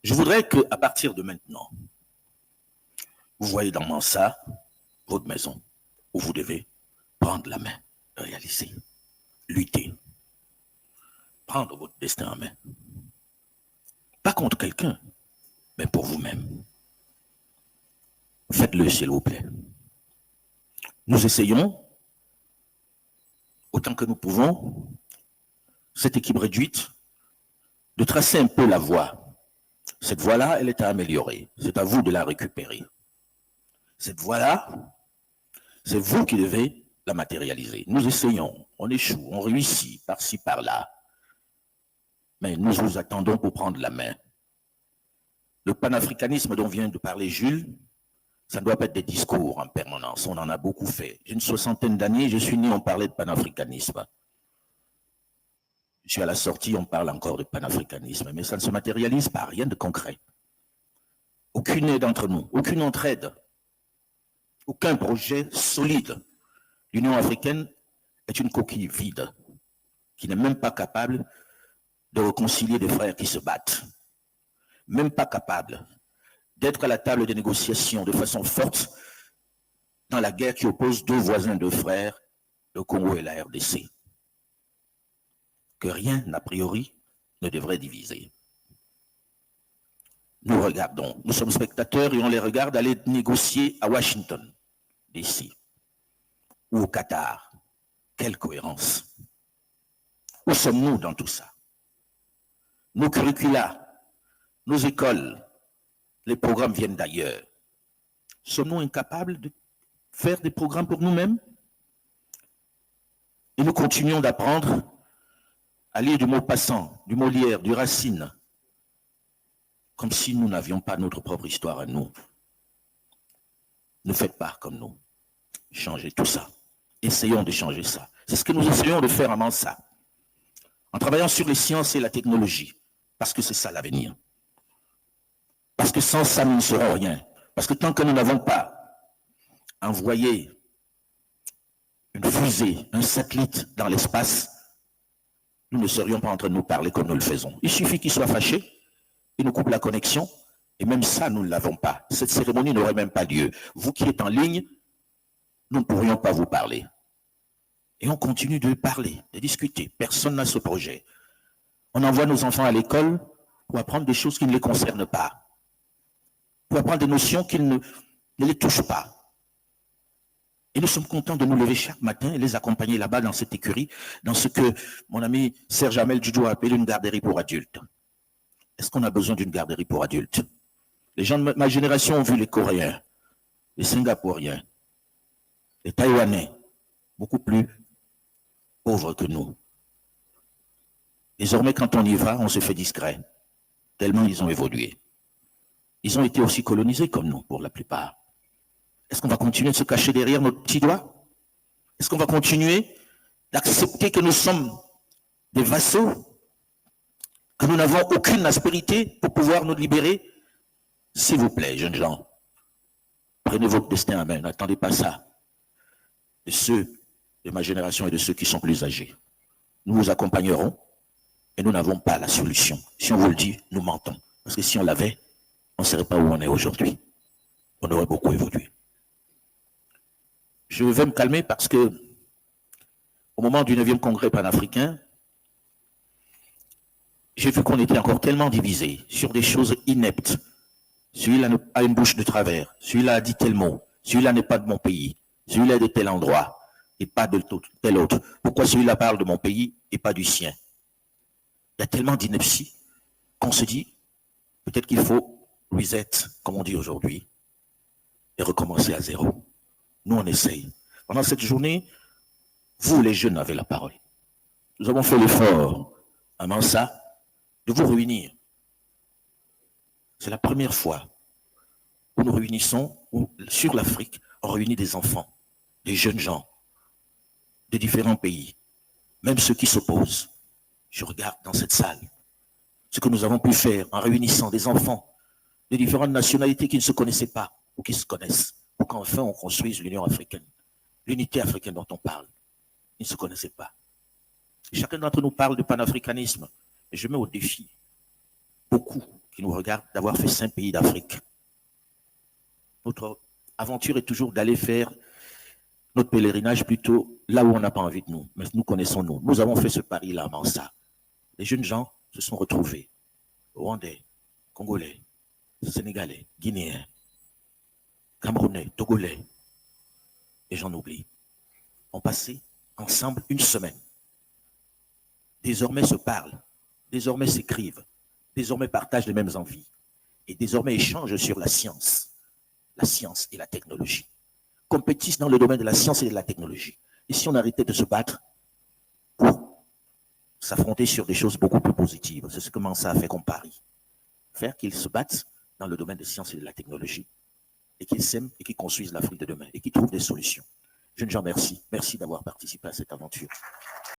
Je voudrais qu'à partir de maintenant, vous voyez dans Mansa, votre maison, où vous devez prendre la main, réaliser, lutter, prendre votre destin en main. Pas contre quelqu'un, mais pour vous-même. Faites-le, s'il vous plaît. Nous essayons, autant que nous pouvons, cette équipe réduite, de tracer un peu la voie. Cette voie-là, elle est à améliorer. C'est à vous de la récupérer. Cette voie-là, c'est vous qui devez la matérialiser. Nous essayons, on échoue, on réussit par-ci, par-là. Mais nous vous attendons pour prendre la main. Le panafricanisme dont vient de parler Jules, ça ne doit pas être des discours en permanence. On en a beaucoup fait. J'ai une 60aine d'années, je suis né, on parlait de panafricanisme. Je suis à la sortie, on parle encore de panafricanisme, mais ça ne se matérialise pas, rien de concret. Aucune aide entre nous, aucune entraide, aucun projet solide. L'Union africaine est une coquille vide, qui n'est même pas capable de réconcilier des frères qui se battent, même pas capable d'être à la table des négociations de façon forte dans la guerre qui oppose deux voisins, deux frères, le Congo et la RDC. Que rien, a priori, ne devrait diviser. Nous regardons, nous sommes spectateurs et on les regarde aller négocier à Washington, DC, ou au Qatar. Quelle cohérence! Où sommes-nous dans tout ça? Nos curricula, nos écoles, les programmes viennent d'ailleurs. Sommes-nous incapables de faire des programmes pour nous-mêmes? Et nous continuons d'apprendre à lire du Maupassant, du Molière, du Racine, comme si nous n'avions pas notre propre histoire à nous. Ne faites pas comme nous. Changez tout ça. Essayons de changer ça. C'est ce que nous essayons de faire à Mansa, en travaillant sur les sciences et la technologie, parce que c'est ça l'avenir. Parce que sans ça, nous ne serons rien. Parce que tant que nous n'avons pas envoyé une fusée, un satellite dans l'espace, nous ne serions pas en train de nous parler comme nous le faisons. Il suffit qu'ils soient fâchés, ils nous coupent la connexion, et même ça, nous ne l'avons pas. Cette cérémonie n'aurait même pas lieu. Vous qui êtes en ligne, nous ne pourrions pas vous parler. Et on continue de parler, de discuter. Personne n'a ce projet. On envoie nos enfants à l'école pour apprendre des choses qui ne les concernent pas, pour apprendre des notions qui ne les touchent pas. Et nous sommes contents de nous lever chaque matin et les accompagner là-bas dans cette écurie, dans ce que mon ami Serge Hamel Djoudjo a appelé une garderie pour adultes. Est-ce qu'on a besoin d'une garderie pour adultes? Les gens de ma génération ont vu les Coréens, les Singapouriens, les Taïwanais, beaucoup plus pauvres que nous. Désormais, quand on y va, on se fait discret, tellement ils ont évolué. Ils ont été aussi colonisés comme nous, pour la plupart. Est-ce qu'on va continuer de se cacher derrière notre petit doigt? Est-ce qu'on va continuer d'accepter que nous sommes des vassaux, que nous n'avons aucune aspérité pour pouvoir nous libérer? S'il vous plaît, jeunes gens, prenez votre destin en main, n'attendez pas ça de ceux de ma génération et de ceux qui sont plus âgés. Nous vous accompagnerons et nous n'avons pas la solution. Si on vous le dit, nous mentons. Parce que si on l'avait, on ne serait pas où on est aujourd'hui. On aurait beaucoup évolué. Je vais me calmer parce que au moment du 9e congrès panafricain, j'ai vu qu'on était encore tellement divisés sur des choses ineptes. Celui-là a une bouche de travers, celui-là a dit tel mot, celui-là n'est pas de mon pays, celui-là est de tel endroit et pas de tel autre. Pourquoi celui-là parle de mon pays et pas du sien? Il y a tellement d'ineptie qu'on se dit, peut-être qu'il faut reset, comme on dit aujourd'hui, et recommencer à zéro. Nous, on essaye. Pendant cette journée, vous, les jeunes, avez la parole. Nous avons fait l'effort, à Mansa, de vous réunir. C'est la première fois où nous réunissons, où sur l'Afrique, on réunit des enfants, des jeunes gens, de différents pays, même ceux qui s'opposent. Je regarde dans cette salle ce que nous avons pu faire en réunissant des enfants de différentes nationalités qui ne se connaissaient pas ou qui se connaissent, pour qu'enfin on construise l'Union africaine, l'unité africaine dont on parle. Ils ne se connaissaient pas. Chacun d'entre nous parle de panafricanisme, et je mets au défi beaucoup qui nous regardent d'avoir fait 5 pays d'Afrique. Notre aventure est toujours d'aller faire notre pèlerinage plutôt là où on n'a pas envie de nous. Mais nous connaissons nous. Nous avons fait ce pari-là à Mansa. Les jeunes gens se sont retrouvés. Rwandais, Congolais, Sénégalais, Guinéens, Camerounais, Togolais, et j'en oublie, ont passé ensemble une semaine. Désormais se parlent, désormais s'écrivent, désormais partagent les mêmes envies et désormais échangent sur la science et la technologie. Compétissent dans le domaine de la science et de la technologie. Et si on arrêtait de se battre pour s'affronter sur des choses beaucoup plus positives, c'est ce que Mansa a fait comme pari. Faire qu'ils se battent dans le domaine de la science et de la technologie et qu'ils s'aiment et qu'ils construisent l'Afrique de demain et qu'ils trouvent des solutions. Jeunes gens, merci. Merci d'avoir participé à cette aventure.